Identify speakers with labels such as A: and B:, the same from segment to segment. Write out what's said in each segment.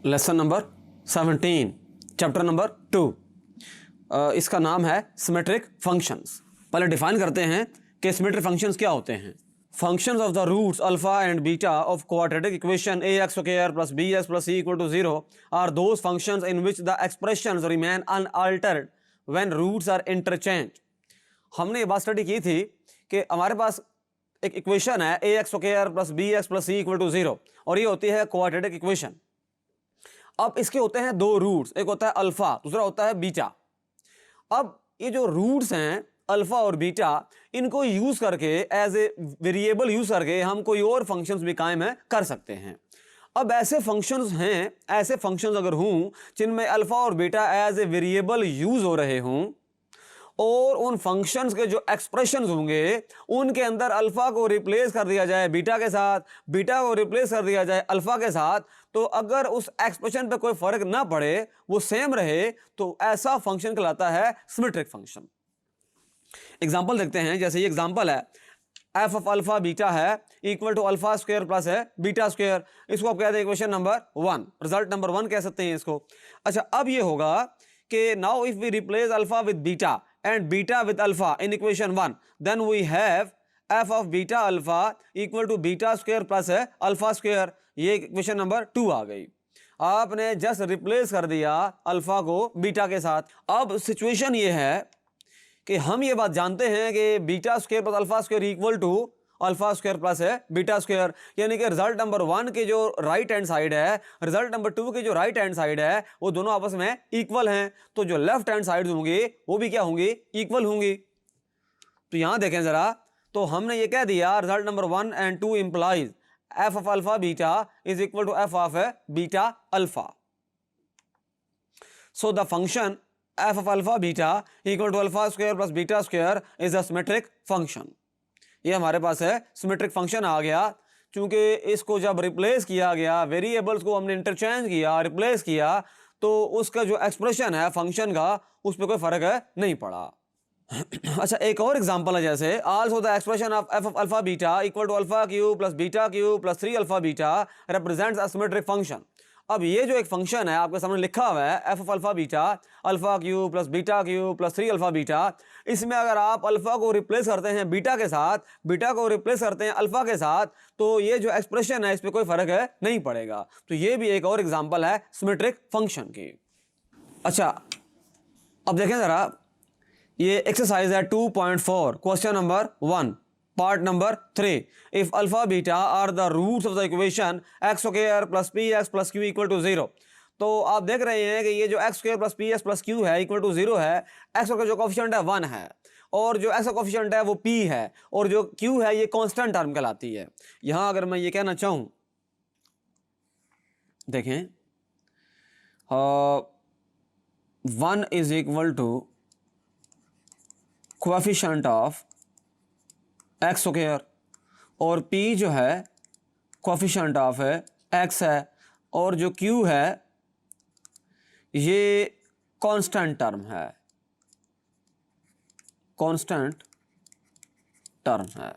A: Lesson number 17, chapter number 2। इसका नाम है सिमेट्रिक फंक्शंस। पहले डिफाइन करते हैं कि सिमेट्रिक फंक्शंस क्या होते हैं। Functions of the roots alpha and beta of quadratic equation ax square plus bx plus c equal to 0 are those functions in which the expressions remain unaltered when roots are interchange. हमने ये बात study की थी कि हमारे पास एक equation है ax square plus bx plus c equal to 0 और ये होती है क्वाड्रेटिक इक्वेशन। अब इसके होते हैं दो रूट्स, एक होता है अल्फा, दूसरा होता है बीटा। अब ये जो रूट्स हैं अल्फा और बीटा, इनको यूज करके एज ए वेरिएबल यूज करके हम कोई और फंक्शंस भी कायम है कर सकते हैं। अब ऐसे फंक्शंस हैं, ऐसे फंक्शंस अगर हों जिनमें अल्फा और beta as a variable use हो रहे हों और उन फंक्शंस के जो एक्सप्रेशंस होंगे उनके अंदर अल्फा को रिप्लेस कर दिया जाए बीटा के साथ, बीटा को रिप्लेस कर दिया जाए अल्फा के साथ, तो अगर उस एक्सप्रेशन पे कोई फर्क ना पड़े, वो सेम रहे, तो ऐसा फंक्शन कहलाता है सिमेट्रिक फंक्शन। एग्जांपल देखते हैं। जैसे ये एग्जांपल है, एफ ऑफ अल्फा बीटा है equal to alpha square plus है बीटा स्क्वायर। इसको आप कहते हैं इक्वेशन नंबर 1, रिजल्ट नंबर 1 कह सकते हैं इसको। अच्छा, अब ये होगा कि now if we replace alpha with beta and beta with alpha in equation 1, then we have f of beta alpha equal to beta square plus है alpha square। ये इक्वेशन नंबर 2 आ गई। आपने जस्ट रिप्लेस कर दिया alpha को beta के साथ। अब सिचुएशन ये है कि हम ये बात जानते हैं कि beta square plus alpha square equal to alpha square plus है बीटा स्क्वायर, यानी कि रिजल्ट नंबर 1 की जो राइट हैंड साइड है, रिजल्ट नंबर 2 की जो राइट हैंड साइड है, वो दोनों आपस में इक्वल हैं। तो जो लेफ्ट हैंड साइड होंगी वो भी क्या होंगी, इक्वल होंगी। तो यहां देखें जरा, तो हमने ये कह दिया result number 1 and 2 implies F of alpha beta is equal to F of beta alpha. So the function F of alpha beta equal to alpha square plus beta square is a symmetric function. ये हमारे पास है symmetric function आ गया। क्योंकि इसको जब replace किया गया, variables को हमने इंटरचेंज किया, रिप्लेस किया, तो उसका जो एक्सप्रेशन है फंक्शन का, उस पर कोई फर्क है नहीं पड़ा। अच्छा, एक और एग्जांपल है। जैसे also the expression of F of alpha beta equal to alpha cube plus beta cube plus 3 alpha beta represents a symmetric function. अब ये जो एक फंक्शन है आपके सामने लिखा हुआ है F of alpha beta alpha cube plus beta cube plus 3 alpha beta, इसमें अगर आप अल्फा को रिप्लेस करते हैं बीटा के साथ, बीटा को रिप्लेस करते हैं अल्फा के साथ, तो ये जो एक्सप्रेशन है इस पर कोई फर्क है नहीं पड़ेगा। तो ये भी एक और एग्जांपल है सिमेट्रिक फंक्शन की। अच्छा, अब देखें जरा, ये एक्सरसाइज है 2.4, question number 1, part number 3। If alpha beta are the roots of the equation X square plus P X plus Q equal to 0। तो आप देख रहे हैं कि ये जो X square plus P X plus Q है इक्वल टू 0 है। एक्स का जो कोफिशिएंट है 1 है और जो एक्स का कोफिशिएंट है वो p है और जो q है ये कांस्टेंट टर्म कहलाती है। यहां अगर मैं ये कहना चाहूं, देखें 1 is equal to coefficient of X square और p जो है कोफिशिएंट ऑफ x है और जो q है ये कांस्टेंट टर्म है, कांस्टेंट टर्म है।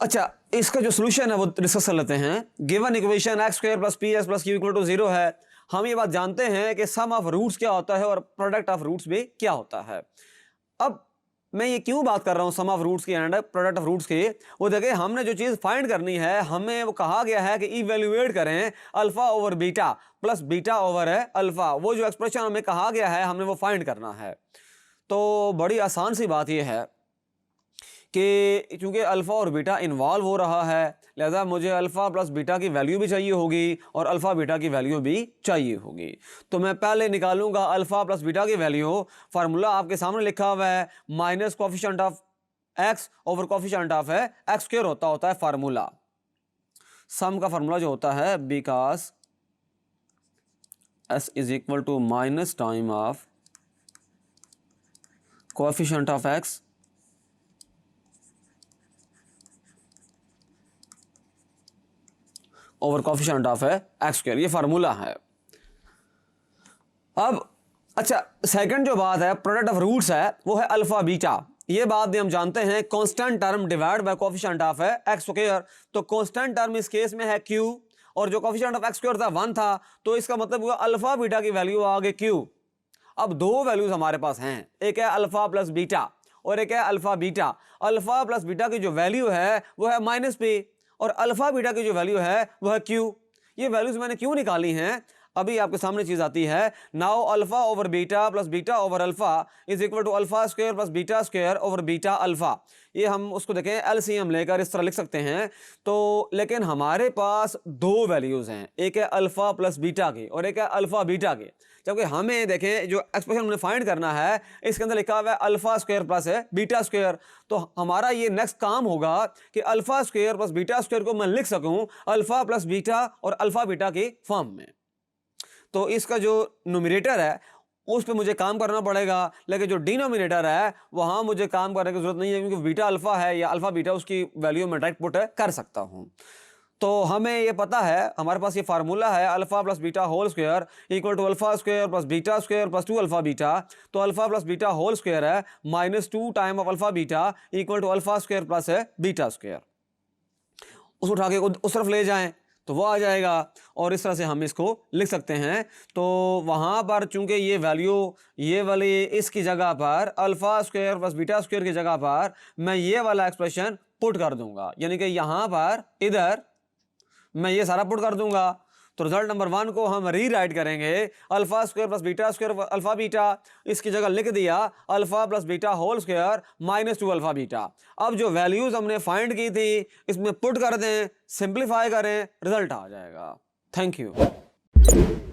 A: अच्छा, इसका जो सोल्यूशन है वो डिस्कस कर लेते हैं। Given equation X square plus P X plus Q equal to 0 है। हम ये बात जानते हैं कि सम ऑफ रूट्स क्या होता है और प्रोडक्ट ऑफ रूट्स भी क्या होता है। अब मैं ये क्यों बात कर रहा हूं सम ऑफ रूट्स की एंड प्रोडक्ट ऑफ रूट्स की, वो देखिए हमने जो चीज़ फाइंड करनी है, हमें वो कहा गया है कि इवेल्युएट करें alpha over beta plus beta over है अल्फा। वो जो एक्सप्रेशन हमें कहा गया है हमने वो फाइंड करना है। तो बड़ी आसान सी बात ये है कि चूंकि अल्फा और बीटा इन्वॉल्व हो रहा है, लिहाजा मुझे अल्फा प्लस बीटा की वैल्यू भी चाहिए होगी और अल्फा बीटा की वैल्यू भी चाहिए होगी। तो मैं पहले निकालूंगा अल्फा प्लस बीटा की वैल्यू। फार्मूला आपके सामने लिखा हुआ है, minus coefficient of X over coefficient of X square होता है फार्मूला। सम का फार्मूला जो होता है because S is equal to minus time of coefficient of X over coefficient of X square, ये फार्मूला है। अब अच्छा, सेकंड जो बात है प्रोडक्ट ऑफ रूट्स है वो है अल्फा बीटा। ये बात भी हम जानते हैं, constant term divide by coefficient of X square. तो कांस्टेंट टर्म इस केस में है q और जो कोफिशिएंट ऑफ एक्स स्क्वायर था 1 था, तो इसका मतलब हुआ अल्फा बीटा की वैल्यू आ गई क्यू। अब दो वैल्यूज हमारे पास हैं, एक है अल्फा प्लस बीटा और एक है alpha beta. Alpha plus beta की जो वैल्यू है वो है -p और अल्फा बीटा की जो वैल्यू है वो है q। ये वैल्यूज मैंने क्यों निकाली हैं, अभी आपके सामने चीज आती है। Now alpha over beta plus beta over alpha is equal to alpha square plus beta square over beta alpha. ये हम उसको देखें एलसीएम लेकर इस तरह लिख सकते हैं। तो लेकिन हमारे पास दो वैल्यूज हैं, एक है अल्फा प्लस बीटा की और एक है अल्फा बीटा की। जबकि हमें देखें जो एक्सप्रेशन हमने फाइंड करना है इसके अंदर लिखा हुआ है अल्फा स्क्वायर प्लस है बीटा स्क्वायर। तो हमारा ये नेक्स्ट काम होगा कि alpha square plus beta square को मैं लिख सकूं अल्फा प्लस बीटा और अल्फा बीटा की फॉर्म में। तो इसका जो न्यूमरेटर है उस पर मुझे काम करना पड़ेगा, लेकिन जो डिनोमिनेटर है वहां मुझे काम करने की जरूरत नहीं है, क्योंकि बीटा अल्फा है या अल्फा बीटा उसकी वैल्यू मैं डायरेक्ट पुट कर सकता हूं। तो हमें ये पता है, हमारे पास ये फार्मूला है alpha plus beta whole square equal to alpha square plus beta square plus 2 alpha beta. तो alpha plus beta whole square है -2 time of alpha beta equal to alpha square plus है बीटा स्क्वायर। उसको उठा के उस तरफ ले जाएं तो वो आ जाएगा और इस तरह से हम इसको लिख सकते हैं। तो वहाँ पर चूंकि ये वैल्यू ये वाली इसकी जगह पर alpha square plus beta square की जगह पर मैं ये वाला एक्सप्रेशन पुट कर दूंगा, यानी कि यहाँ पर इधर मैं ये सारा पुट कर दूंगा। तो रिजल्ट नंबर 1 को हम रीराइट करेंगे alpha square plus beta square alpha beta, इसकी जगह लिख दिया alpha plus beta whole square -2 alpha beta. अब जो वैल्यूज हमने फाइंड की थी इसमें पुट कर दें, सिंप्लीफाई करें, रिजल्ट आ जाएगा। Thank you.